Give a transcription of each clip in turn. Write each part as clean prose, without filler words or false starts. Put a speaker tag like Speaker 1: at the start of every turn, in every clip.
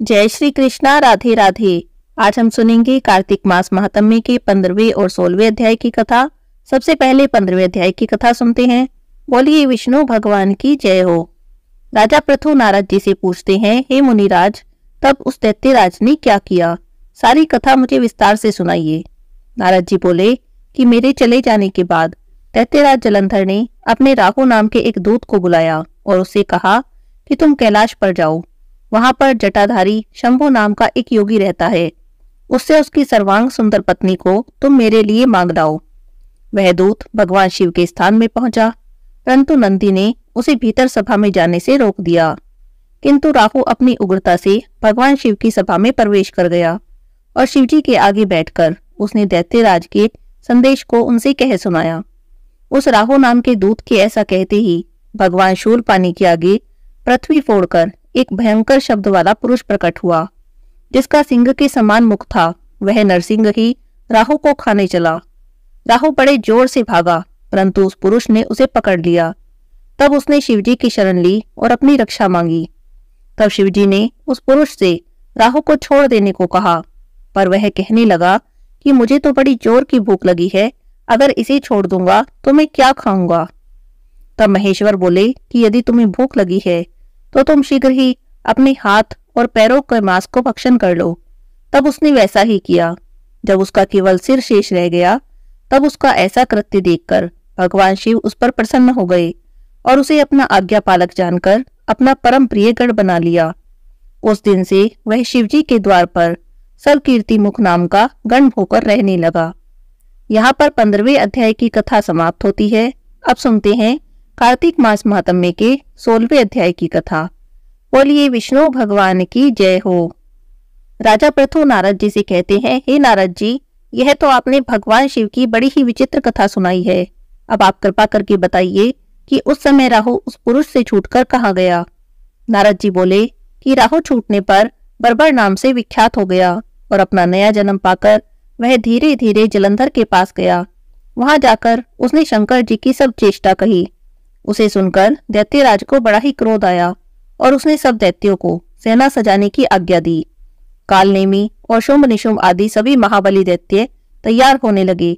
Speaker 1: जय श्री कृष्णा। राधे राधे। आज हम सुनेंगे कार्तिक मास महात्म्य के 15वें और 16वें अध्याय की कथा। सबसे पहले 15वें अध्याय की कथा सुनते हैं। बोलिए विष्णु भगवान की जय हो। राजा पृथु नारद जी से पूछते हैं, हे मुनिराज, तब उस दैत्यराज ने क्या किया? सारी कथा मुझे विस्तार से सुनाइए। नारद जी बोले कि मेरे चले जाने के बाद दैत्यराज जलंधर ने अपने राहु नाम के एक दूत को बुलाया और उससे कहा कि तुम कैलाश पर जाओ। वहां पर जटाधारी शंभु नाम का एक योगी रहता है। उससे उसकी सर्वांग सुंदर पत्नी को तुम मेरे लिए मांग लाओ। वह दूत भगवान शिव के स्थान में पहुंचा, परंतु नंदी ने उसे भीतर सभा में जाने से रोक दिया। किंतु राहु अपनी उग्रता से भगवान शिव की सभा में प्रवेश कर गया और शिवजी के आगे बैठकर उसने दैत्यराज के संदेश को उनसे कह सुनाया। उस राहु नाम के दूत के ऐसा कहते ही भगवान शूलपाणी के आगे पृथ्वी फोड़कर एक भयंकर शब्द वाला पुरुष प्रकट हुआ, जिसका सिंह के समान मुख था। वह नरसिंह ही राहु को खाने चला। राहु बड़े जोर से भागा, परंतु उस पुरुष ने उसे पकड़ लिया। तब उसने शिवजी की शरण ली और अपनी रक्षा मांगी। तब शिवजी ने उस पुरुष से राहु को छोड़ देने को कहा, पर वह कहने लगा कि मुझे तो बड़ी जोर की भूख लगी है, अगर इसे छोड़ दूंगा तो मैं क्या खाऊंगा। तब महेश्वर बोले कि यदि तुम्हें भूख लगी है तो तुम शीघ्र ही अपने हाथ और पैरों के मांस को भक्षण कर लो। तब उसने वैसा ही किया। जब उसका केवल सिर शेष रह गया, तब उसका ऐसा कृत्य देखकर भगवान शिव उस पर प्रसन्न हो गए और उसे अपना आज्ञापालक जानकर अपना परम प्रिय गण बना लिया। उस दिन से वह शिवजी के द्वार पर सर्वकीर्ति मुख नाम का गण होकर रहने लगा। यहाँ पर 15वें अध्याय की कथा समाप्त होती है। अब सुनते हैं कार्तिक मास महात्म्य के 16वें अध्याय की कथा। बोलिए विष्णु भगवान की जय हो। राजा पृथु नारद जी से कहते हैं, हे नारद जी, यह तो आपने भगवान शिव की बड़ी ही विचित्र कथा सुनाई है। अब आप कृपा करके बताइए कि उस समय राहु उस पुरुष से छूटकर कहाँ गया। नारद जी बोले कि राहु छूटने पर बर्बर नाम से विख्यात हो गया और अपना नया जन्म पाकर वह धीरे धीरे जलंधर के पास गया। वहां जाकर उसने शंकर जी की सब चेष्टा कही। उसे सुनकर दैत्यराज को बड़ा ही क्रोध आया और उसने सब दैत्यों को सेना सजाने की आज्ञा दी। कालनेमी और शुंभ निशुंभ आदि सभी महाबली दैत्य तैयार होने लगे।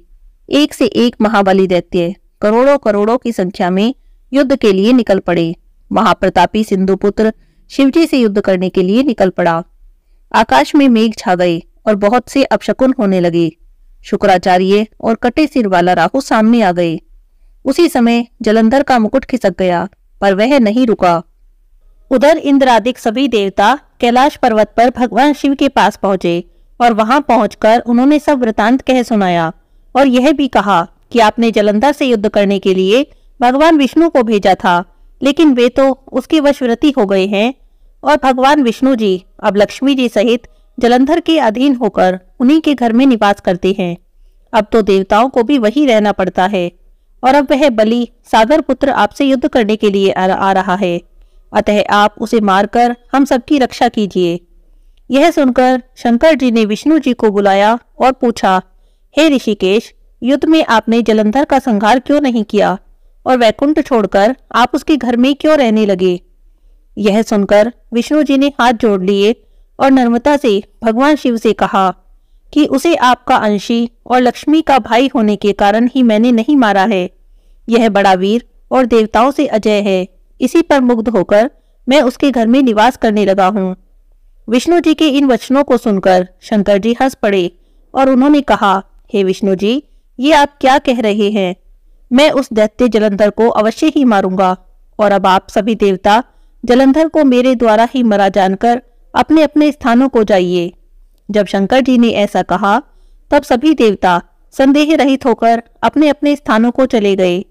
Speaker 1: एक से एक महाबली दैत्य करोड़ों करोड़ों की संख्या में युद्ध के लिए निकल पड़े। महाप्रतापी सिंधुपुत्र शिवजी से युद्ध करने के लिए निकल पड़ा। आकाश में मेघ छा गए और बहुत से अपशकुन होने लगे। शुक्राचार्य और कटे सिर वाला राहु सामने आ गए। उसी समय जलंधर का मुकुट खिसक गया, पर वह नहीं रुका। उधर इंद्रादिक सभी देवता कैलाश पर्वत पर भगवान शिव के पास पहुंचे और वहां पहुंचकर उन्होंने सब वृतांत कह सुनाया और यह भी कहा कि आपने जलंधर से युद्ध करने के लिए भगवान विष्णु को भेजा था, लेकिन वे तो उसके वशवर्ती हो गए हैं और भगवान विष्णु जी अब लक्ष्मी जी सहित जलंधर के अधीन होकर उन्हीं के घर में निवास करते हैं। अब तो देवताओं को भी वही रहना पड़ता है और अब वह बलि सागर पुत्र आपसे युद्ध करने के लिए आ रहा है। अतः आप उसे मारकर हम सबकी रक्षा कीजिए। यह सुनकर शंकर जी ने विष्णु जी को बुलाया और पूछा, हे ऋषिकेश, युद्ध में आपने जलंधर का संहार क्यों नहीं किया और वैकुंठ छोड़कर आप उसके घर में क्यों रहने लगे? यह सुनकर विष्णु जी ने हाथ जोड़ लिए और नम्रता से भगवान शिव से कहा कि उसे आपका अंशी और लक्ष्मी का भाई होने के कारण ही मैंने नहीं मारा है। यह बड़ा वीर और देवताओं से अजय है। इसी पर मुग्ध होकर मैं उसके घर में निवास करने लगा हूँ। विष्णु जी के इन वचनों को सुनकर शंकर जी हंस पड़े और उन्होंने कहा, हे विष्णु जी, ये आप क्या कह रहे हैं? मैं उस दैत्य जलंधर को अवश्य ही मारूंगा और अब आप सभी देवता जलंधर को मेरे द्वारा ही मरा जानकर अपने अपने स्थानों को जाइए। जब शंकर जी ने ऐसा कहा, तब सभी देवता संदेह रहित होकर अपने अपने स्थानों को चले गए।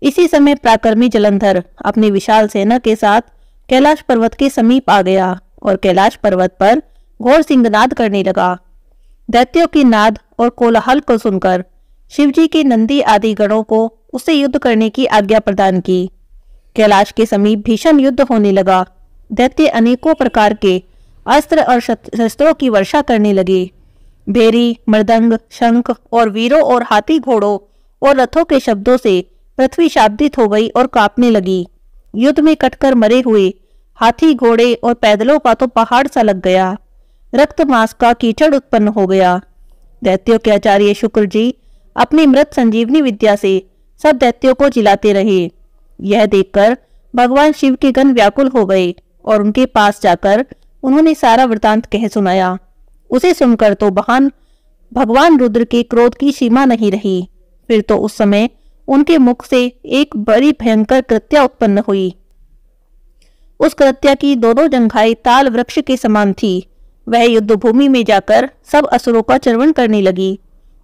Speaker 1: इसी समय पराक्रमी जलंधर अपनी विशाल सेना के साथ कैलाश पर्वत के समीप आ गया और कैलाश पर्वत पर घोर सिंहनाद करने लगा। दैत्यों की नाद और कोलाहल को सुनकर शिवजी के नंदी आदि गणों को उससे युद्ध करने की आज्ञा प्रदान की। कैलाश के समीप भीषण युद्ध होने लगा। दैत्य अनेकों प्रकार के अस्त्र और शस्त्रों की वर्षा करने लगे। भेरी, मृदंग, शंख और वीरों और हाथी घोड़ों और रथों के शब्दों से पृथ्वी शाब्दित हो गई और कांपने लगी। युद्ध में कटकर मरे हुए हाथी घोड़े और पैदलों का तो पहाड़ सा लग गया। रक्त मांस का कीचड़ उत्पन्न हो गया। दैत्यों के आचार्य शुक्र जी अपनी मृत संजीवनी विद्या से सब दैत्यों को जिलाते रहे। यह देखकर भगवान शिव के गण व्याकुल हो गए और उनके पास जाकर उन्होंने सारा वृतांत कह सुनाया। उसे सुनकर तो भगवान रुद्र के क्रोध की सीमा नहीं रही। फिर तो उस समय उनके मुख से एक बड़ी भयंकर कृत्या उत्पन्न हुई। उस कृत्या की दोनों जंघाएं ताल वृक्ष के समान थी। वह युद्ध भूमि में जाकर सब असुरों का चर्वण करने लगी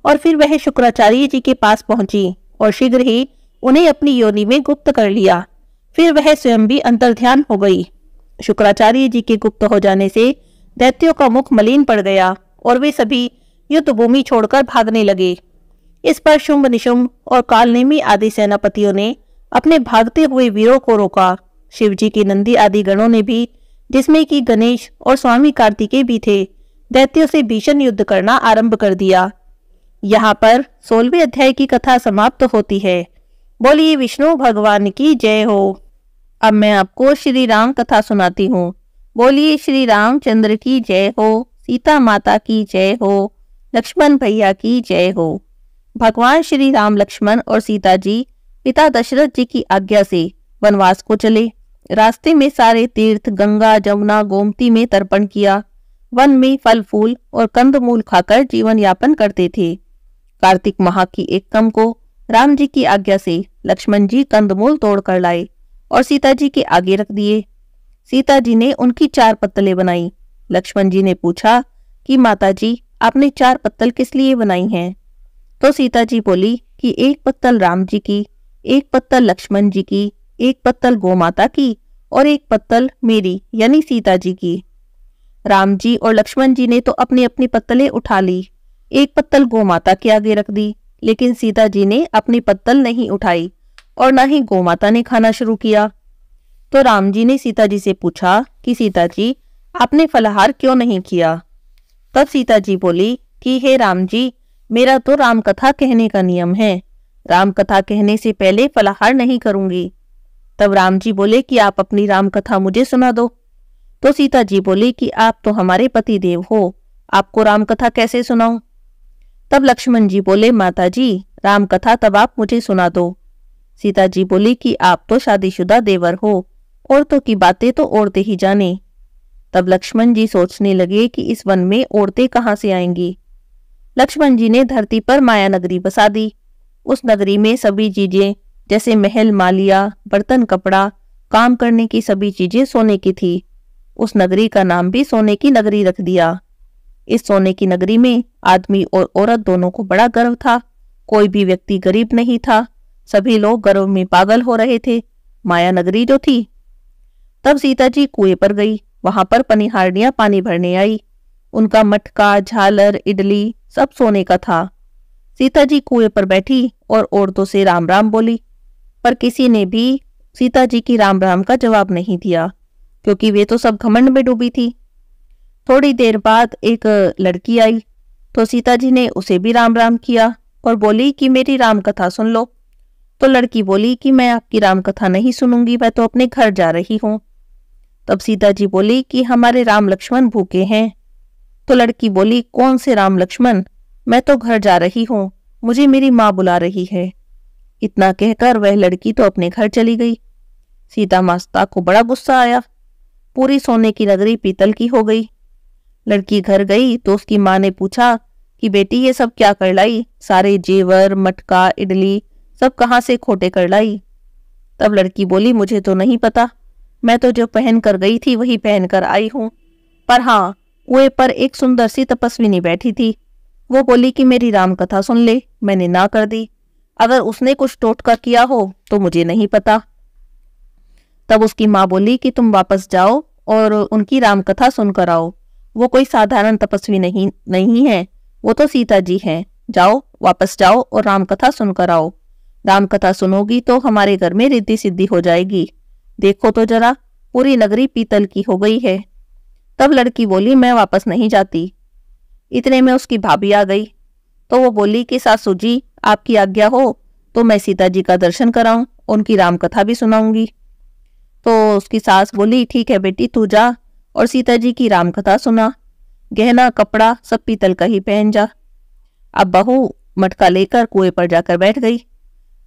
Speaker 1: और फिर वह शुक्राचार्य जी के पास पहुंची और शीघ्र ही उन्हें अपनी योनि में गुप्त कर लिया। फिर वह स्वयं भी अंतर्ध्यान हो गई। शुक्राचार्य जी के गुप्त हो जाने से दैत्यों का मुख मलिन पड़ गया और वे सभी युद्ध भूमि छोड़कर भागने लगे। इस पर शुंभ निशुंभ और कालनेमी आदि सेनापतियों ने अपने भागते हुए वीरों को रोका। शिवजी की नंदी आदि गणों ने भी, जिसमें कि गणेश और स्वामी कार्तिकेय भी थे, दैत्यों से भीषण युद्ध करना आरंभ कर दिया। यहाँ पर 16वें अध्याय की कथा समाप्त होती है। बोलिए विष्णु भगवान की जय हो। अब मैं आपको श्री राम कथा सुनाती हूँ। बोलिए श्री रामचंद्र की जय हो, सीता माता की जय हो, लक्ष्मण भैया की जय हो। भगवान श्री राम लक्ष्मण और सीता जी पिता दशरथ जी की आज्ञा से वनवास को चले। रास्ते में सारे तीर्थ गंगा जमुना गोमती में तर्पण किया। वन में फल फूल और कंदमूल खाकर जीवन यापन करते थे। कार्तिक माह की एकम को राम जी की आज्ञा से लक्ष्मण जी कंदमूल तोड़ कर लाए और सीता जी के आगे रख दिए। सीता जी ने उनकी 4 पत्तलें बनाई। लक्ष्मण जी ने पूछा कि माता जी आपने 4 पत्तल किस लिए बनाई हैं? तो सीता जी बोली कि 1 पत्तल राम जी की, 1 पत्तल लक्ष्मण जी की, 1 पत्तल गोमाता की और 1 पत्तल मेरी यानी सीता जी की। राम जी और लक्ष्मण जी ने तो अपनी अपनी पत्तलें उठा ली। 1 पत्तल गोमाता के आगे रख दी, लेकिन सीता जी ने अपनी पत्तल नहीं उठाई और न ही गोमाता ने खाना शुरू किया। तो राम जी ने सीता जी से पूछा कि सीता जी आपने फलाहार क्यों नहीं किया? तब सीता जी बोली कि हे राम जी, मेरा तो राम कथा कहने का नियम है। राम कथा कहने से पहले फलाहार नहीं करूंगी। तब राम जी बोले कि आप अपनी राम कथा मुझे सुना दो। तो सीता जी बोली कि आप तो हमारे पति देव हो, आपको राम कथा कैसे सुनाऊं? तब लक्ष्मण जी बोले माता जी राम कथा तब आप मुझे सुना दो। सीता जी बोली कि आप तो शादीशुदा देवर हो, औरतों की बातें तो औरतें ही जाने। तब लक्ष्मण जी सोचने लगे कि इस वन में औरतें कहाँ से आएंगी। लक्ष्मण जी ने धरती पर माया नगरी बसा दी। उस नगरी में सभी चीजें जैसे महल मालिया बर्तन कपड़ा काम करने की सभी चीजें सोने की थी। उस नगरी का नाम भी सोने की नगरी रख दिया। इस सोने की नगरी में आदमी और औरत दोनों को बड़ा गर्व था। कोई भी व्यक्ति गरीब नहीं था। सभी लोग गर्व में पागल हो रहे थे। माया नगरी जो थी। तब सीता जी कुएं पर गई। वहां पर पनिहारनियां पानी भरने आई। उनका मटका झालर इडली सब सोने का था। सीता जी कुएं पर बैठी और औरतों से राम राम बोली, पर किसी ने भी सीता जी की राम राम का जवाब नहीं दिया, क्योंकि वे तो सब घमंड में डूबी थी। थोड़ी देर बाद एक लड़की आई, तो सीता जी ने उसे भी राम राम किया और बोली कि मेरी राम कथा सुन लो। तो लड़की बोली कि मैं आपकी राम कथा नहीं सुनूंगी, मैं तो अपने घर जा रही हूँ। तब सीता जी बोली कि हमारे राम लक्ष्मण भूखे हैं। तो लड़की बोली कौन से राम लक्ष्मण, मैं तो घर जा रही हूँ, मुझे मेरी माँ बुला रही है। इतना कहकर वह लड़की तो अपने घर चली गई। सीता माता को बड़ा गुस्सा आया। पूरी सोने की नगरी पीतल की हो गई। लड़की घर गई तो उसकी माँ ने पूछा कि बेटी ये सब क्या कर लाई? सारे जेवर मटका इडली सब कहाँ से खोटे कर लाई? तब लड़की बोली मुझे तो नहीं पता, मैं तो जो पहन कर गई थी वही पहन कर आई हूँ। पर हाँ, कुएं पर एक सुंदर सी तपस्विनी बैठी थी। वो बोली कि मेरी राम कथा सुन ले। मैंने ना कर दी। अगर उसने कुछ टोटका किया हो तो मुझे नहीं पता। तब उसकी माँ बोली कि तुम वापस जाओ और उनकी राम कथा सुनकर आओ। वो कोई साधारण तपस्वी नहीं है, वो तो सीता जी हैं। जाओ, वापस जाओ और राम कथा सुनकर आओ। राम कथा सुनोगी तो हमारे घर में रिद्धि सिद्धि हो जाएगी। देखो तो जरा, पूरी नगरी पीतल की हो गई है। तब लड़की बोली मैं वापस नहीं जाती। इतने में उसकी भाभी आ गई, तो वो बोली कि सासू जी आपकी आज्ञा हो तो मैं सीता जी का दर्शन कराऊं, उनकी राम कथा भी सुनाऊंगी। तो उसकी सास बोली, ठीक है बेटी, तू जा और सीता जी की राम कथा सुना। गहना कपड़ा सब पीतल का ही पहन जा। अब बहू मटका लेकर कुएं पर जाकर बैठ गई।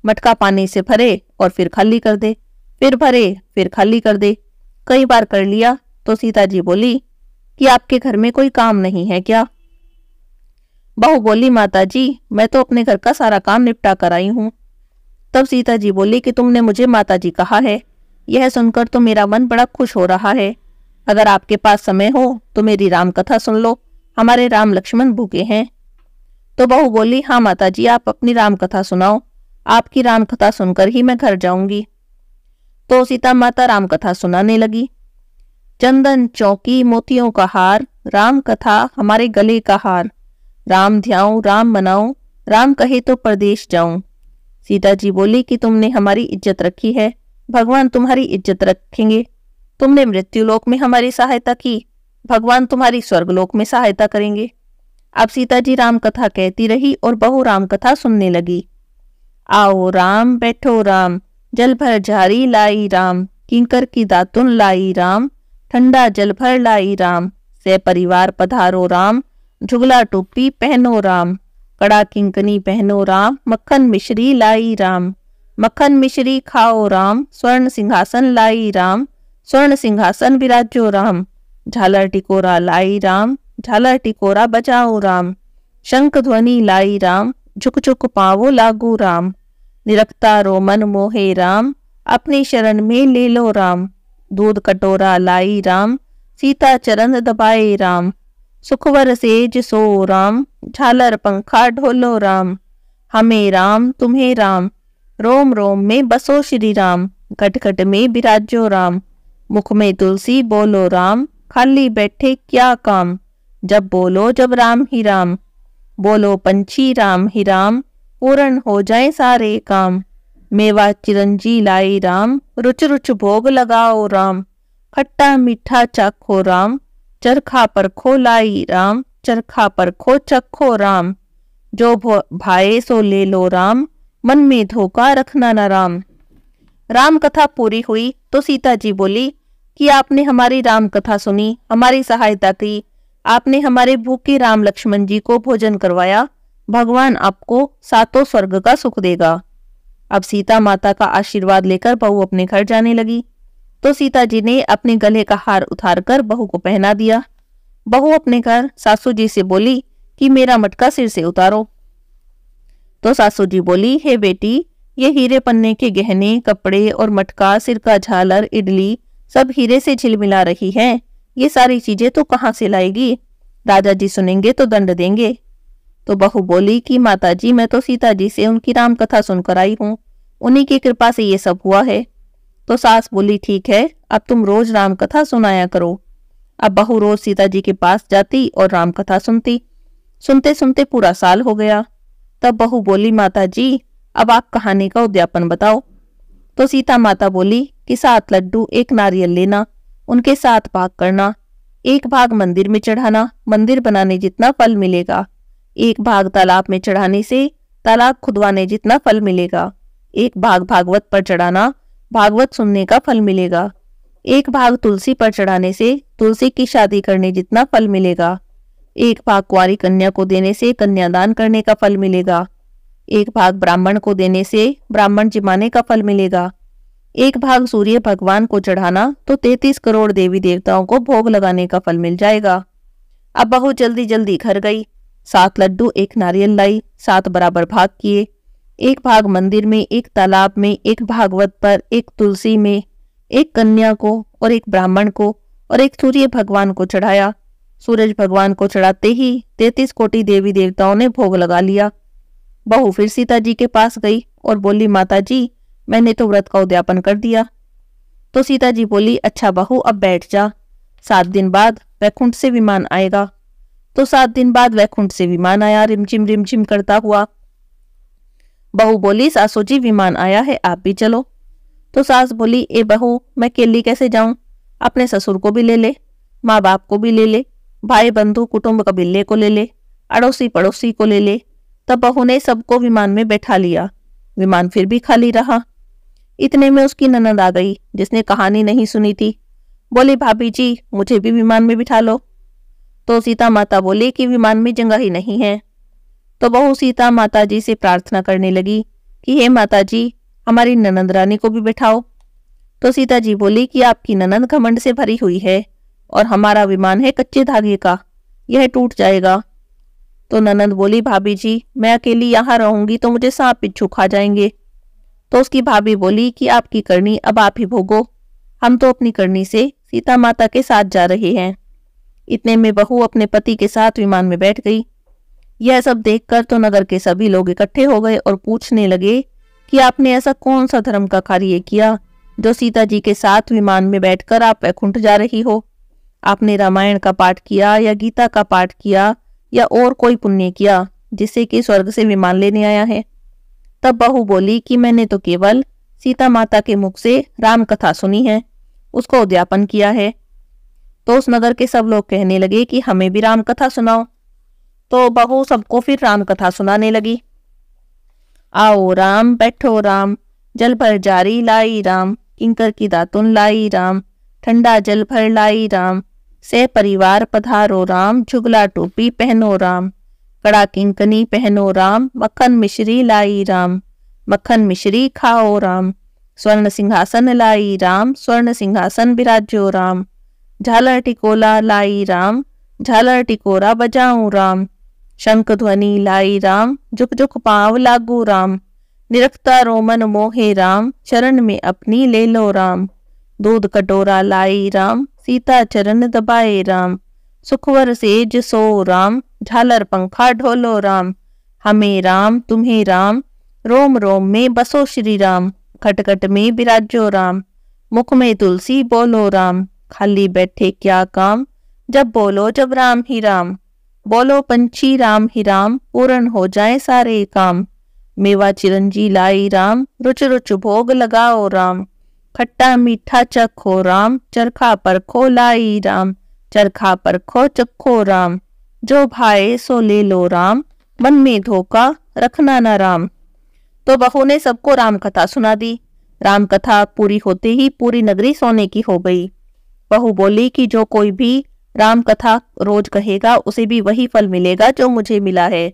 Speaker 1: मटका पानी से भरे और फिर खाली कर दे, फिर भरे फिर खाली कर दे, कई बार कर लिया। तो सीता जी बोली कि आपके घर में कोई काम नहीं है क्या? बहू बोली, माता जी मैं तो अपने घर का सारा काम निपटा कर आई हूं। तब सीता जी बोली कि तुमने मुझे माता जी कहा है, यह सुनकर तो मेरा मन बड़ा खुश हो रहा है। अगर आपके पास समय हो तो मेरी राम कथा सुन लो, हमारे राम लक्ष्मण भूखे हैं। तो बहू बोली, हाँ माता जी, आप अपनी राम कथा सुनाओ, आपकी राम कथा सुनकर ही मैं घर जाऊंगी। तो सीता माता राम कथा सुनाने लगी। चंदन चौकी मोतियों का हार, राम कथा हमारे गले का हार। राम ध्याऊं राम मनाऊं, राम कहे तो परदेश जाऊं। सीता जी बोली कि तुमने हमारी इज्जत रखी है, भगवान तुम्हारी इज्जत रखेंगे। तुमने मृत्युलोक में हमारी सहायता की, भगवान तुम्हारी स्वर्गलोक में सहायता करेंगे। अब सीता जी राम कथा कहती रही और बहू राम कथा सुनने लगी। आओ राम बैठो राम, जल भर झारी लाई राम। किंकर की दातुन लाई राम, ठंडा जल भर लाई राम। से परिवार पधारो राम, झुगला टोपी पहनो राम। कड़ा किंकनी पहनो राम, मक्खन मिश्री लाई राम। मक्खन मिश्री खाओ राम, स्वर्ण सिंहासन लाई राम। स्वर्ण सिंहासन विराजो राम। झालर टिकोरा लाई राम, झालर टिकोरा बजाओ राम। शंख ध्वनि लाई राम, झुक झुक पावो लागू राम। निरखता रो मन मोहे राम, अपनी शरण में ले लो राम। दूध कटोरा लाई राम, सीता चरण दबाए राम। सुखवर सेज सो राम, झालर पंखा ढोलो राम। हमें राम तुम्हें राम, रोम रोम में बसो श्री राम। घट घट में विराजो राम, मुख में तुलसी बोलो राम। खाली बैठे क्या काम, जब बोलो जब राम ही राम। बोलो पंछी राम ही राम, पूर्ण हो जाए सारे काम। मेवा चिरंजी लाई राम, रुच रुच भोग लगाओ राम। खट्टा मीठा चाखो राम, चरखा पर खो लाई राम। चरखा पर खो चखो राम, जो भाए सो ले लो राम। मन में धोखा रखना न राम। राम कथा पूरी हुई तो सीता जी बोली कि आपने हमारी राम कथा सुनी, हमारी सहायता की, आपने हमारे भूखे राम लक्ष्मण जी को भोजन करवाया, भगवान आपको सातों स्वर्ग का सुख देगा। अब सीता माता का आशीर्वाद लेकर बहू अपने घर जाने लगी। तो सीता जी ने अपने गले का हार उतारकर बहू को पहना दिया। बहू अपने घर सासू जी से बोली कि मेरा मटका सिर से उतारो। तो सासू जी बोली, हे बेटी, ये हीरे पन्ने के गहने कपड़े और मटका, सिर का झालर, इडली सब हीरे से झिलमिला रही हैं। ये सारी चीजें तो कहाँ से लाएगी? राजा जी सुनेंगे तो दंड देंगे। तो बहू बोली कि माता जी, मैं तो सीता जी से उनकी राम कथा सुनकर आई हूँ, उन्हीं की कृपा से ये सब हुआ है। तो सास बोली, ठीक है, अब तुम रोज राम कथा सुनाया करो। अब बहू रोज सीता जी के पास जाती और राम कथा सुनती। सुनते सुनते पूरा साल हो गया। तब बहू बोली, माता जी अब आप कहानी का उद्यापन बताओ। तो सीता माता बोली कि 7 लड्डू 1 नारियल लेना, उनके 7 भाग करना। 1 भाग मंदिर में चढ़ाना, मंदिर बनाने जितना फल मिलेगा। 1 भाग तालाब में चढ़ाने से तालाब खुदवाने जितना फल मिलेगा। 1 भाग भागवत पर चढ़ाना, भागवत सुनने का फल मिलेगा। 1 भाग तुलसी पर चढ़ाने से तुलसी की शादी करने जितना फल मिलेगा। 1 भाग कुंवारी कन्या को देने से कन्यादान करने का फल मिलेगा। 1 भाग ब्राह्मण को देने से ब्राह्मण जिमाने का फल मिलेगा। 1 भाग सूर्य भगवान को चढ़ाना तो 33 करोड़ देवी देवताओं को भोग लगाने का फल मिल जाएगा। अब बहू जल्दी जल्दी घर गई। 7 लड्डू 1 नारियल लाई, 7 बराबर भाग किए। 1 भाग मंदिर में, 1 तालाब में, 1 भागवत पर, 1 तुलसी में, 1 कन्या को और 1 ब्राह्मण को और 1 सूर्य भगवान को चढ़ाया। सूरज भगवान को चढ़ाते ही 33 कोटि देवी देवताओं ने भोग लगा लिया। बहू फिर सीता जी के पास गई और बोली, माता जी मैंने तो व्रत का उद्यापन कर दिया। तो सीता जी बोली, अच्छा बहू अब बैठ जा, 7 दिन बाद वैकुंठ से विमान आएगा। तो 7 दिन बाद वैकुंठ से विमान आया, रिमझिम करता हुआ। बहू बोली, सासू जी विमान आया है, आप भी चलो। तो सास बोली, ए बहू मैं अकेली कैसे जाऊं? अपने ससुर को भी ले ले, माँ बाप को भी ले ले, भाई बंधु कुटुंब कबीले को ले ले, अड़ोसी पड़ोसी को ले ले। तब बहू ने सबको विमान में बैठा लिया। विमान फिर भी खाली रहा। इतने में उसकी ननद आ गई, जिसने कहानी नहीं सुनी थी। बोली, भाभी जी मुझे भी विमान में बिठा लो। तो सीता माता बोली कि विमान में जगह ही नहीं है। तो बहू सीता माता जी से प्रार्थना करने लगी कि हे माता जी, हमारी ननद रानी को भी बिठाओ। तो सीता जी बोली कि आपकी ननद घमंड से भरी हुई है और हमारा विमान है कच्चे धागे का, यह टूट जाएगा। तो ननद बोली, भाभी जी मैं अकेली यहाँ रहूंगी तो मुझे सांप बिच्छू खा जाएंगे। तो उसकी भाभी बोली कि आपकी करनी अब आप ही भोगो, हम तो अपनी करनी से सीता माता के साथ जा रहे हैं। इतने में बहू अपने पति के साथ विमान में बैठ गई। यह सब देखकर तो नगर के सभी लोग इकट्ठे हो गए और पूछने लगे कि आपने ऐसा कौन सा धर्म का कार्य किया जो सीता जी के साथ विमान में बैठकर आप वैकुंठ जा रही हो। आपने रामायण का पाठ किया या गीता का पाठ किया या और कोई पुण्य किया जिससे कि स्वर्ग से विमान लेने आया है। तब बहू बोली कि मैंने तो केवल सीता माता के मुख से राम कथा सुनी है, उसको उद्यापन किया है। तो उस नगर के सब लोग कहने लगे कि हमें भी राम कथा सुनाओ। तो बहू सबको फिर राम कथा सुनाने लगी। आओ राम बैठो राम, जल भर जारी लाई राम, किंकर की दातुन लाई राम, ठंडा जल भर लाई राम, से परिवार पधारो राम, झुगला टोपी पहनो राम, कड़ा किंकनी पहनो राम, मक्खन मिश्री लाई राम, मक्खन मिश्री खाओ राम, स्वर्ण सिंहासन लाई राम, स्वर्ण सिंहासन बिराजो राम, झालर टिकोला लाई राम, झालर टिकोरा बजाऊं राम, शंख ध्वनि लाई राम, झुक झुक पांव लागू राम, निरखता रोमन मोहे राम, चरण में अपनी ले लो राम, दूध कटोरा लाई राम, सीता चरण दबाए राम, सुखवर सेज सो राम, झालर पंखा ढोलो राम, हमें राम तुम्हें राम, रोम रोम में बसो श्री राम, खटखट में बिराजो राम, मुख में तुलसी बोलो राम, खाली बैठे क्या काम, जब बोलो जब राम ही राम, बोलो पंछी राम ही राम, पूर्ण हो जाए सारे काम, मेवा चिरंजी लाई राम, रुच रुच भोग लगाओ राम, खट्टा मीठा चखो राम, चरखा परखो लाई राम, चरखा परखो चखो राम, जो भाए सो ले लो राम, मन में धोखा रखना न राम। तो बहू ने सबको राम कथा सुना दी। राम कथा पूरी होते ही पूरी नगरी सोने की हो गई। बहू बोली कि जो कोई भी राम कथा रोज कहेगा उसे भी वही फल मिलेगा जो मुझे मिला है।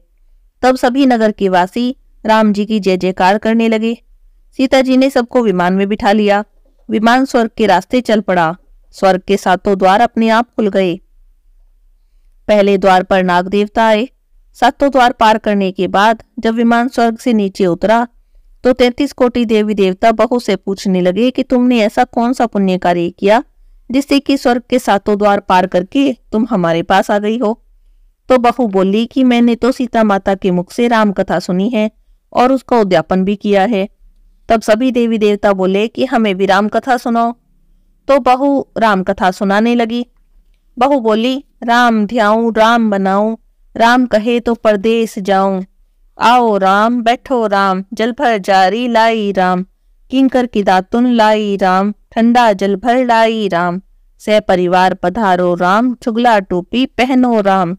Speaker 1: तब सभी नगर के वासी राम जी की जय जयकार करने लगे। सीता जी ने सबको विमान में बिठा लिया। विमान स्वर्ग के रास्ते चल पड़ा। स्वर्ग के सातों द्वार अपने आप खुल गए। पहले द्वार पर नाग देवता आए। सातों द्वार पार करने के बाद जब विमान स्वर्ग से नीचे उतरा तो 33 कोटि देवी देवता बहू से पूछने लगे कि तुमने ऐसा कौन सा पुण्य कार्य किया जिससे कि स्वर्ग के सातों द्वार पार करके तुम हमारे पास आ गई हो। तो बहू बोली कि मैंने तो सीता माता के मुख से राम कथा सुनी है और उसका उद्यापन भी किया है। तब सभी देवी देवता बोले कि हमें भी राम कथा सुनाओ। तो बहू राम कथा सुनाने लगी। बहू बोली, राम ध्याऊं राम बनाऊं, राम कहे तो परदेस जाऊं, आओ राम बैठो राम, जल भर जारी लाई राम, किंकर की दातुन लाई राम, ठंडा जल भर लाई राम, सह परिवार पधारो राम, चुगला टोपी पहनो राम,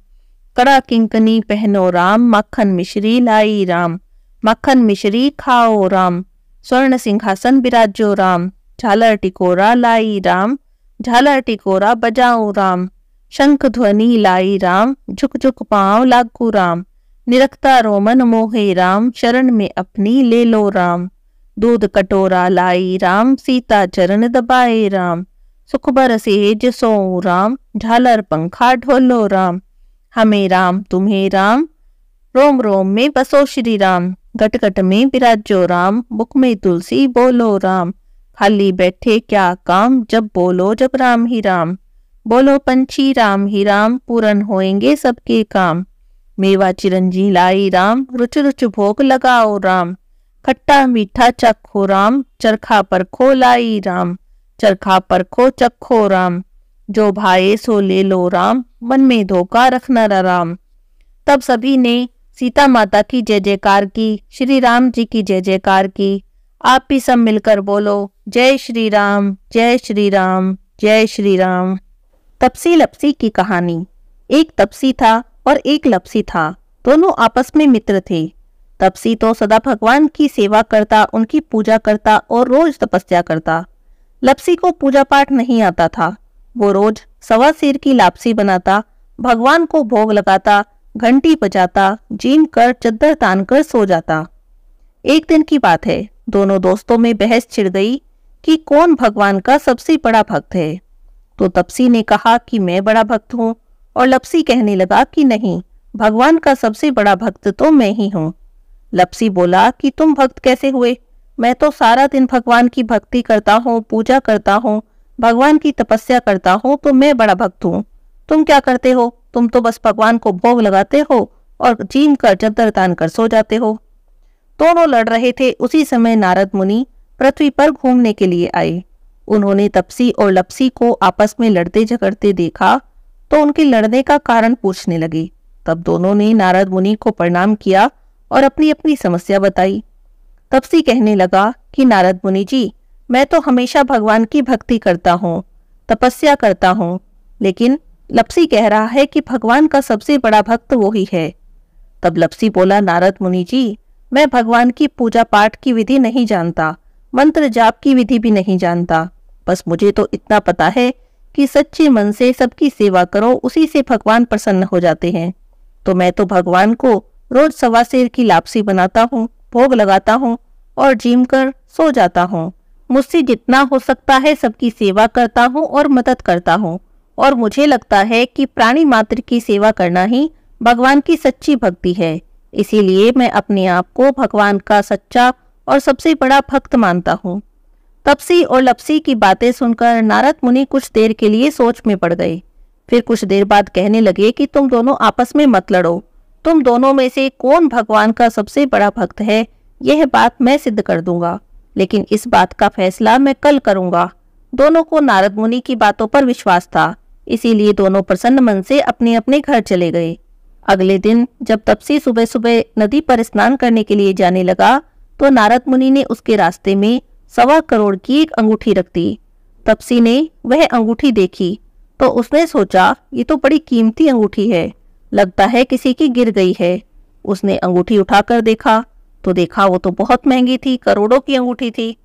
Speaker 1: कड़ा किंकनी पहनो राम, मक्खन मिश्री लाई राम, मक्खन मिश्री खाओ राम, स्वर्ण सिंहासन बिराजो राम, झालर टिकोरा लाई राम, झालर टिकोरा बजाओ राम, शंख ध्वनि लाई राम, झुक झुक पांव लागू राम, निरखता रोमन मोहे राम, शरण में अपनी ले लो राम, दूध कटोरा लाई राम, सीता चरण दबाए राम, सुख बर सेज सो राम, झालर पंखा ढोलो राम, हमें राम तुम्हें राम, रोम रोम में बसो श्री राम, घट घट में बिराजो राम, मुख में तुलसी बोलो राम, खाली बैठे क्या काम, जब बोलो जब राम ही राम, बोलो पंछी राम ही राम, पूर्ण होएंगे सबके काम, मेवा चिरंजी लाई राम, रुच रुच भोग लगाओ राम, खट्टा मीठा चखो राम, चरखा परखो लाई राम, चरखा परखो चखो राम, जो भाए सो ले लो राम, मन में धोखा रखना न राम। तब सभी ने सीता माता की जय जयकार की, श्री राम जी की जय जयकार की। आप भी सब मिलकर बोलो, जय श्री राम, जय श्री राम, जय श्री राम। तपसी लपसी की कहानी। एक तपसी था और एक लपसी था। दोनों आपस में मित्र थे। तपसी तो सदा भगवान की सेवा करता, उनकी पूजा करता और रोज तपस्या करता। लपसी को पूजा पाठ नहीं आता था। वो रोज सवा सेर की लापसी बनाता, भगवान को भोग लगाता, घंटी बजाता, जीम कर चद्दर तान कर सो जाता। एक दिन की बात है, दोनों दोस्तों में बहस छिड़ गई कि कौन भगवान का सबसे बड़ा भक्त है। तो तपसी ने कहा कि मैं बड़ा भक्त हूँ, और लपसी कहने लगा कि नहीं, भगवान का सबसे बड़ा भक्त तो मैं ही हूँ। लपसी बोला कि तुम भक्त कैसे हुए? मैं तो सारा दिन भगवान की भक्ति करता हूँ, पूजा करता हूँ, भगवान की तपस्या करता हूँ, तो मैं बड़ा भक्त हूँ। तुम क्या करते हो? तुम तो बस भगवान को भोग लगाते हो और जीम कर चद्दर तान कर सो जाते हो। दोनों लड़ रहे थे। उसी समय नारद मुनि पृथ्वी पर घूमने के लिए आए। उन्होंने तपसी और लपसी को आपस में लड़ते झगड़ते देखा तो उनके लड़ने का कारण पूछने लगे। तब दोनों ने नारद मुनि को प्रणाम किया और अपनी अपनी समस्या बताई। तपसी कहने लगा कि नारद मुनि जी, मैं तो हमेशा भगवान की भक्ति करता हूँ, तपस्या करता हूँ, लेकिन लपसी कह रहा है कि भगवान का सबसे बड़ा भक्त वो ही है। तब लपसी बोला, नारद मुनि जी, मैं भगवान की पूजा पाठ की विधि नहीं जानता, मंत्र जाप की विधि भी नहीं जानता। बस मुझे तो इतना पता है कि सच्चे मन से सबकी सेवा करो, उसी से भगवान प्रसन्न हो जाते हैं। तो मैं तो भगवान को रोज सवा सेर की लापसी बनाता हूँ, भोग लगाता हूँ और जीम कर सो जाता हूँ। मुझसे जितना हो सकता है सबकी सेवा करता हूँ और मदद करता हूँ, और मुझे लगता है कि प्राणी मात्र की सेवा करना ही भगवान की सच्ची भक्ति है। इसीलिए मैं अपने आप को भगवान का सच्चा और सबसे बड़ा भक्त मानता हूँ। तपसी और लपसी की बातें सुनकर नारद मुनि कुछ देर के लिए सोच में पड़ गए। फिर कुछ देर बाद कहने लगे कि तुम दोनों आपस में मत लड़ो। तुम दोनों में से कौन भगवान का सबसे बड़ा भक्त है, यह बात मैं सिद्ध कर दूंगा, लेकिन इस बात का फैसला मैं कल करूंगा। दोनों को नारद मुनि की बातों पर विश्वास था, इसीलिए दोनों प्रसन्न मन से अपने अपने घर चले गए। अगले दिन जब तपसी सुबह सुबह नदी पर स्नान करने के लिए जाने लगा तो नारद मुनि ने उसके रास्ते में 1.25 करोड़ की एक अंगूठी रख दी। तपसी ने वह अंगूठी देखी तो उसने सोचा, ये तो बड़ी कीमती अंगूठी है, लगता है किसी की गिर गई है। उसने अंगूठी उठाकर देखा तो देखा वो तो बहुत महंगी थी, करोड़ों की अंगूठी थी।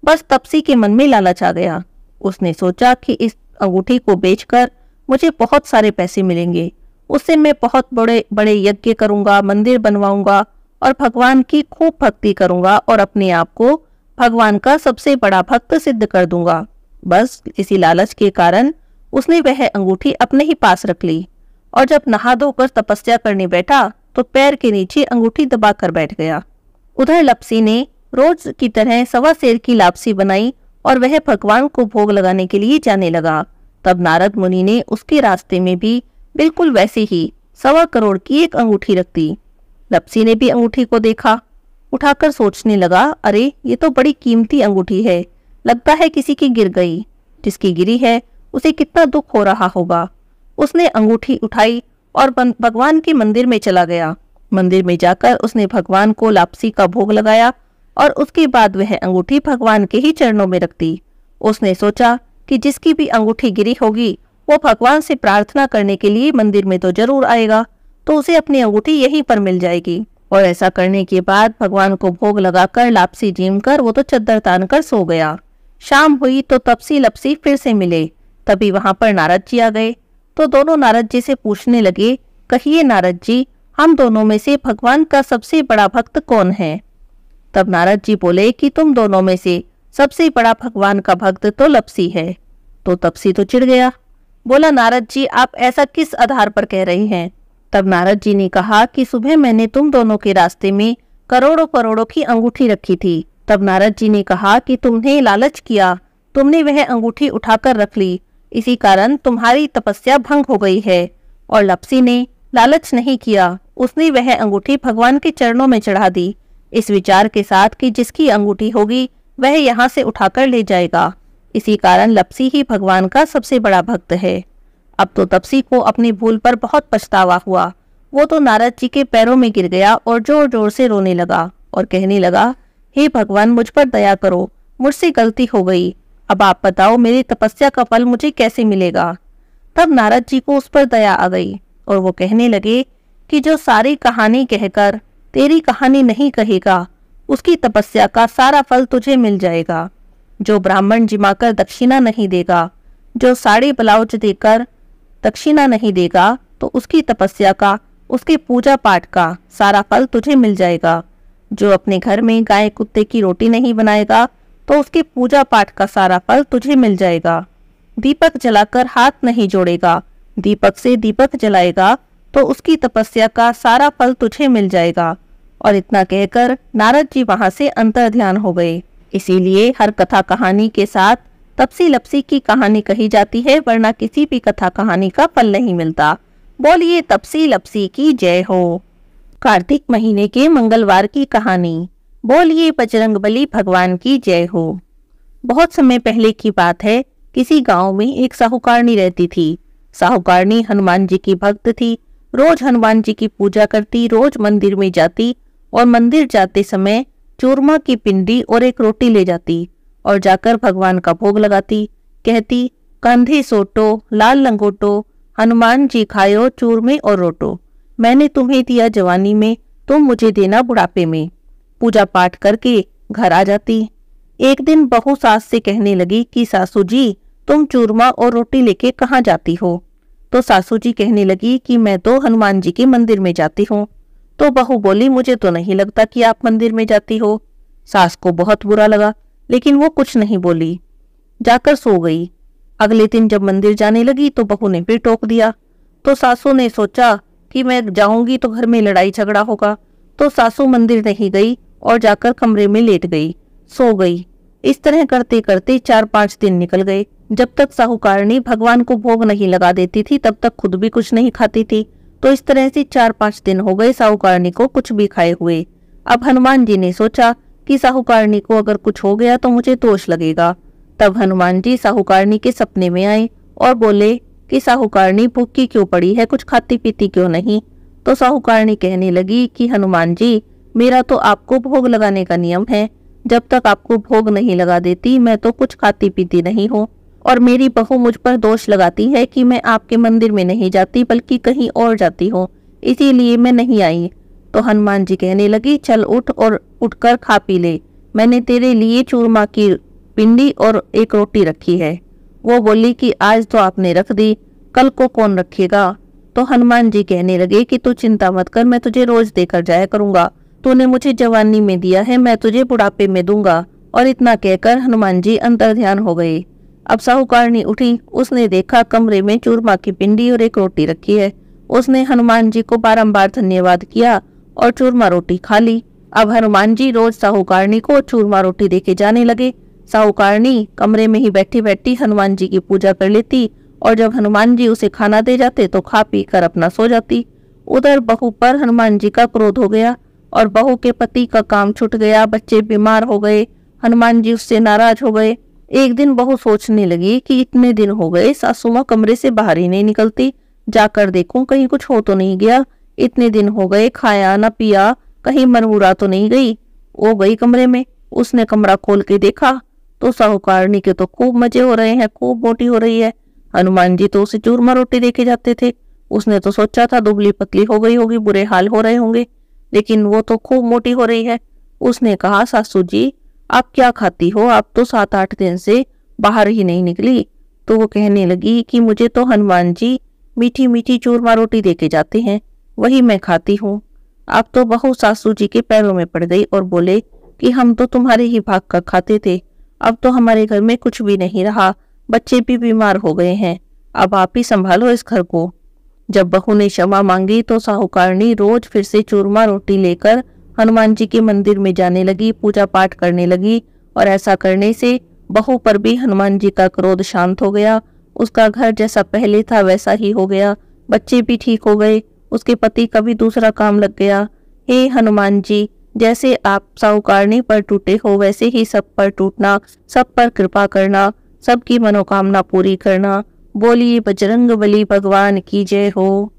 Speaker 1: बस तपसी के मन में लालच आ गया। उसने सोचा कि इस अंगूठी को बेचकर मुझे बहुत सारे पैसे मिलेंगे, उससे मैं बहुत बड़े बड़े यज्ञ करूंगा, मंदिर बनवाऊंगा और भगवान की खूब भक्ति करूंगा और अपने आप को भगवान का सबसे बड़ा भक्त सिद्ध कर दूंगा। बस इसी लालच के कारण उसने वह अंगूठी अपने ही पास रख ली, और जब नहा धोकर तपस्या करने बैठा तो पैर के नीचे अंगूठी दबाकर बैठ गया। उधर लपसी ने रोज की तरह 1.25 सेर की लापसी बनाई और वह भगवान को भोग लगाने के लिए जाने लगा। तब नारद मुनि ने उसके रास्ते में भी बिल्कुल वैसे ही 1.25 करोड़ की एक अंगूठी रख दी। लपसी ने भी अंगूठी को देखा, उठाकर सोचने लगा, अरे ये तो बड़ी कीमती अंगूठी है, लगता है किसी की गिर गई। जिसकी गिरी है उसे कितना दुख हो रहा होगा। उसने अंगूठी उठाई और भगवान के मंदिर में चला गया। मंदिर में जाकर उसने भगवान को लापसी का भोग लगाया और उसके बाद वह अंगूठी भगवान के ही चरणों में रख दी। उसने सोचा कि जिसकी भी अंगूठी गिरी होगी वो भगवान से प्रार्थना करने के लिए मंदिर में तो जरूर आएगा, तो उसे अपनी अंगूठी यहीं पर मिल जाएगी। और ऐसा करने के बाद भगवान को भोग लगाकर लापसी जीम कर वो तो चद्दर तान कर सो गया। शाम हुई तो तपसी लपसी फिर से मिले। तभी वहां पर नारद जी आ गए तो दोनों नारद जी से पूछने लगे, कहिए नारद जी, हम दोनों में से भगवान का सबसे बड़ा भक्त कौन है? तब नारद जी बोले कि तुम दोनों में से सबसे बड़ा भगवान का भक्त तो लपसी है। तो तपसी तो चिढ़ गया, बोला, नारद जी आप ऐसा किस आधार पर कह रहे हैं? तब नारद जी ने कहा कि सुबह मैंने तुम दोनों के रास्ते में करोड़ों करोड़ों की अंगूठी रखी थी। तब नारद जी ने कहा कि तुमने लालच किया, तुमने वह अंगूठी उठाकर रख ली, इसी कारण तुम्हारी तपस्या भंग हो गई है। और लपसी ने लालच नहीं किया, उसने वह अंगूठी भगवान के चरणों में चढ़ा दी, इस विचार के साथ कि जिसकी अंगूठी होगी वह यहाँ से उठाकर ले जाएगा। इसी कारण लपसी ही भगवान का सबसे बड़ा भक्त है। अब तो तपसी को अपनी भूल पर बहुत पछतावा हुआ। वो तो नारद जी के पैरों में गिर गया और जोर जोर से रोने लगा और कहने लगा, हे भगवान, मुझ पर दया करो, मुझसे गलती हो गई, अब आप बताओ मेरी तपस्या का फल मुझे कैसे मिलेगा? तब नारद जी को उस पर दया आ गई और वो कहने लगे कि जो सारी कहानी कहकर तेरी कहानी नहीं कहेगा, उसकी तपस्या का सारा फल तुझे मिल जाएगा। जो ब्राह्मण जिमाकर दक्षिणा नहीं देगा, जो साड़ी ब्लाउज देकर दक्षिणा नहीं देगा, तो उसकी तपस्या का, उसके पूजा पाठ का सारा फल तुझे मिल जाएगा। जो अपने घर में गाय कुत्ते की रोटी नहीं बनाएगा, तो उसके पूजा पाठ का सारा फल तुझे मिल जाएगा। दीपक जलाकर हाथ नहीं जोड़ेगा, दीपक से दीपक जलाएगा, तो उसकी तपस्या का सारा फल तुझे मिल जाएगा। और इतना कहकर नारद जी वहां से अंतर्ध्यान हो गए। इसीलिए हर कथा कहानी के साथ तपसी लपसी की कहानी कही जाती है, वरना किसी भी कथा कहानी का फल नहीं मिलता। बोलिए तपसी लपसी की जय हो। कार्तिक महीने के मंगलवार की कहानी। बोलिए बजरंगबली भगवान की जय हो। बहुत समय पहले की बात है, किसी गांव में एक साहूकारनी रहती थी। साहूकारनी हनुमान जी की भक्त थी। रोज हनुमान जी की पूजा करती, रोज मंदिर में जाती और मंदिर जाते समय चूरमा की पिंडी और एक रोटी ले जाती और जाकर भगवान का भोग लगाती। कहती, कंधे सोटो लाल लंगोटो, हनुमान जी खायो चूरमे और रोटो। मैंने तुम्हें दिया जवानी में, तुम मुझे देना बुढ़ापे में। पूजा पाठ करके घर आ जाती। एक दिन बहू सास से कहने लगी कि सासू जी, तुम चूरमा और रोटी लेके कहाँ जाती हो? तो सासू जी कहने लगी कि मैं तो हनुमान जी के मंदिर में जाती हूँ। तो बहू बोली, मुझे तो नहीं लगता कि आप मंदिर में जाती हो। सास को बहुत बुरा लगा, लेकिन वो कुछ नहीं बोली, जाकर सो गई। अगले दिन जब मंदिर जाने लगी तो बहू ने फिर टोक दिया। तो सासू ने सोचा कि मैं जाऊंगी तो घर में लड़ाई झगड़ा होगा। तो सासू मंदिर नहीं गई और जाकर कमरे में लेट गई, सो गई। इस तरह करते करते 4-5 दिन निकल गए। जब तक साहूकारनी भगवान को भोग नहीं लगा देती थी, तब तक खुद भी कुछ नहीं खाती थी। तो इस तरह से 4-5 दिन हो गए साहूकारनी को कुछ भी खाए हुए। अब हनुमान जी ने सोचा कि साहूकारनी को अगर कुछ हो गया तो मुझे दोष लगेगा। तब हनुमान जी साहूकारनी के सपने में आए और बोले कि साहूकारनी भूखी क्यों पड़ी है, कुछ खाती पीती क्यों नहीं? तो साहूकारनी कहने लगी कि हनुमान जी, मेरा तो आपको भोग लगाने का नियम है। जब तक आपको भोग नहीं लगा देती मैं तो कुछ खाती पीती नहीं हूँ। और मेरी बहू मुझ पर दोष लगाती है कि मैं आपके मंदिर में नहीं जाती बल्कि कहीं और जाती हूँ, इसीलिए मैं नहीं आई। तो हनुमान जी कहने लगी, चल उठ और उठकर खा पी ले। मैंने तेरे लिए चूरमा की पिंडी और एक रोटी रखी है। वो बोली कि आज तो आपने रख दी, कल को कौन रखेगा? तो हनुमान जी कहने लगे कि तू चिंता मत कर, मैं तुझे रोज देकर जाया करूंगा। तूने मुझे जवानी में दिया है, मैं तुझे बुढ़ापे में दूंगा। और इतना कहकर हनुमान जी अंतर्ध्यान हो गए। अब साहूकारनी उठी, उसने देखा कमरे में चूरमा की पिंडी और एक रोटी रखी है। उसने हनुमान जी को बारंबार धन्यवाद किया और चूरमा रोटी खा ली। अब हनुमान जी रोज साहूकारनी को चूरमा रोटी देके जाने लगे। साहूकारनी कमरे में ही बैठी बैठी हनुमान जी की पूजा कर लेती और जब हनुमान जी उसे खाना दे जाते तो खा पी कर अपना सो जाती। उधर बहू पर हनुमान जी का क्रोध हो गया और बहू के पति का काम छूट गया, बच्चे बीमार हो गए, हनुमान जी उससे नाराज हो गए। एक दिन बहू सोचने लगी कि इतने दिन हो गए सासू माँ कमरे से बाहर ही नहीं निकलती, जाकर देखूं कहीं कुछ हो तो नहीं गया। इतने दिन हो गए, खाया न पिया, कहीं मनमुरा तो नहीं गई। वो गई कमरे में, उसने कमरा खोल के देखा तो साहूकारनी के तो खूब मजे हो रहे हैं, खूब मोटी हो रही है। हनुमान जी तो उसे चूरमा रोटी देके जाते थे। उसने तो सोचा था दुबली पतली हो गई होगी, बुरे हाल हो रहे होंगे, लेकिन वो तो खूब मोटी हो रही है। उसने कहा, सासू जी आप क्या खाती हो, आप तो 7-8 दिन से बाहर ही नहीं निकली। तो वो कहने लगी कि मुझे तो हनुमान जी मीठी मीठी चूरमा रोटी देके जाते हैं, वही मैं खाती हूँ। अब तो बहू सासू जी के पैरों में पड़ गई और बोले कि हम तो तुम्हारे ही भाग का खाते थे, अब तो हमारे घर में कुछ भी नहीं रहा, बच्चे भी बीमार हो गए हैं, अब आप ही संभालो इस घर को। जब बहू ने क्षमा मांगी तो साहूकारनी रोज फिर से चूरमा रोटी लेकर हनुमान जी के मंदिर में जाने लगी, पूजा पाठ करने लगी। और ऐसा करने से बहू पर भी हनुमान जी का क्रोध शांत हो गया। उसका घर जैसा पहले था वैसा ही हो गया, बच्चे भी ठीक हो गए, उसके पति का भी दूसरा काम लग गया। हे हनुमान जी, जैसे आप साहूकारनी पर टूटे हो वैसे ही सब पर टूटना, सब पर कृपा करना, सबकी मनोकामना पूरी करना। बोलिए बजरंगबली भगवान की जय हो।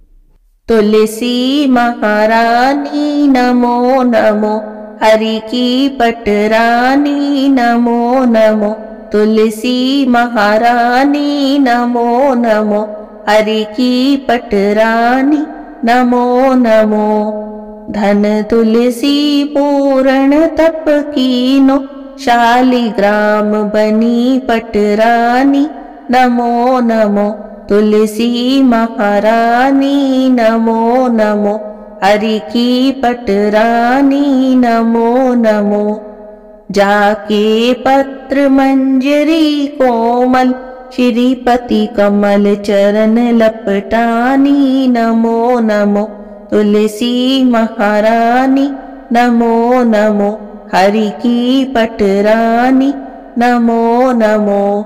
Speaker 1: तुलसी महारानी नमो नमो, हरि की पटरानी नमो नमो। तुलसी महारानी नमो नमो, हरि की पटरानी नमो नमो। धन तुलसी पूर्ण तप कीनो, शालिग्राम बनी पटरानी। नमो नमो तुलसी महारानी, नमो नमो हरि की पटरानी। नमो नमो जाके पत्र मंजरी कोमल, श्रीपति कमल चरण लपटानी। नमो नमो तुलसी महारानी, नमो नमो हरि की पटरानी। नमो नमो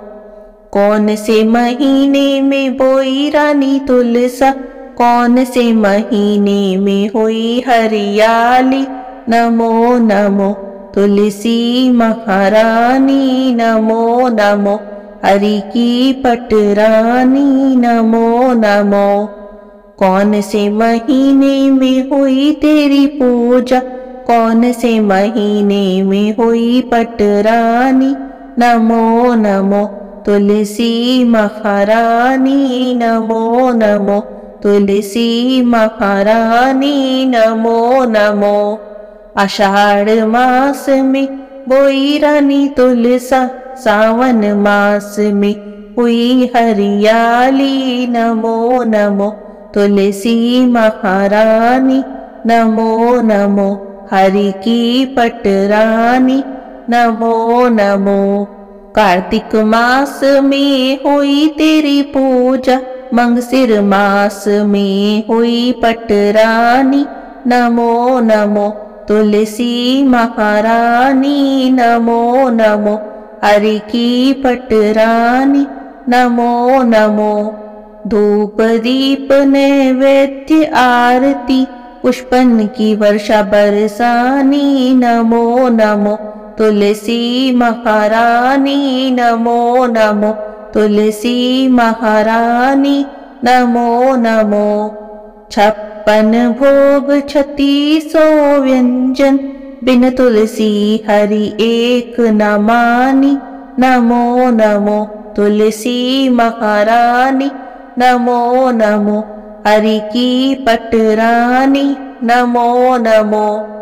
Speaker 1: कौन से महीने में बोई रानी तुलसा, कौन से महीने में हुई हरियाली। नमो नमो तुलसी महारानी, नमो नमो हरि की पटरानी। नमो नमो कौन से महीने में हुई तेरी पूजा, कौन से महीने में हुई पटरानी। नमो नमो तुलसी महारानी, नमो नमो तुलसी महारानी। नमो नमो आषाढ़ मास में बोई रानी तुलसा, सावन मास में हुई हरियाली। नमो नमो तुलसी महारानी, नमो नमो हरि की पटरानी। नमो नमो कार्तिक मास में हुई तेरी पूजा, मंगसिर मास में हुई पटरानी। नमो नमो तुलसी महारानी, नमो नमो हरि की पटरानी। नमो नमो धूप दीप नैवेद्य आरती, पुष्पन की वर्षा बरसानी। नमो नमो तुलसी महारानी, नमो नमो तुलसी महारानी। नमो नमो 56 भोग 36 व्यंजन, बिन तुलसी हरि एक न मानी। नमो नमो तुलसी महारानी, नमो नमो हरि की पटरानी। नमो नमो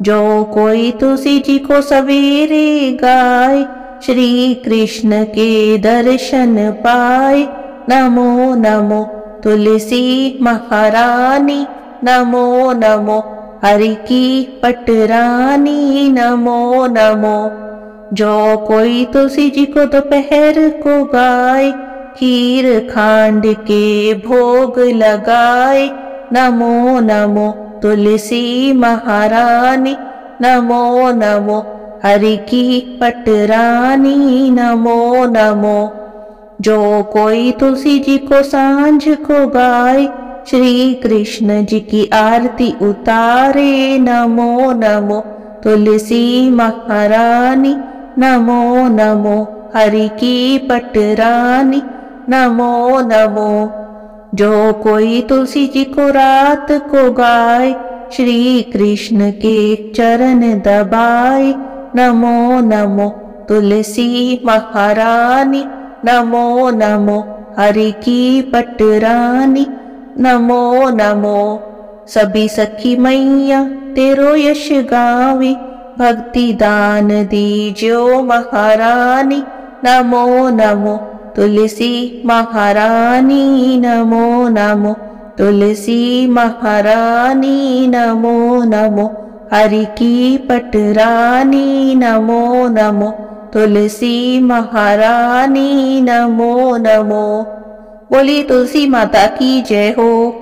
Speaker 1: जो कोई तुलसी जी को सवेरे गाए, श्री कृष्ण के दर्शन पाए। नमो नमो तुलसी महारानी, नमो नमो हरि की पटरानी। नमो नमो जो कोई तुलसी जी को दोपहर को गाए, खीर खांड के भोग लगाए। नमो नमो तुलसी महारानी, नमो नमो हरि की पटरानी। नमो नमो जो कोई तुलसी जी को सांझ को गाए, श्री कृष्ण जी की आरती उतारे। नमो नमो तुलसी महारानी, नमो नमो हरि की पटरानी। नमो नमो जो कोई तुलसी जी को रात को गाए, श्री कृष्ण के चरण दबाए। नमो नमो तुलसी महारानी, नमो नमो हरि की पटरानी। नमो नमो सभी सखी मैया तेरो यश गावे, भक्ति दान दीजो महारानी। नमो नमो तुलसी महारानी, नमो नमो तुलसी महारानी। नमो नमो हरि की पटरानी। नमो नमो तुलसी महारानी। नमो नमो। बोली तुलसी माता की जय हो।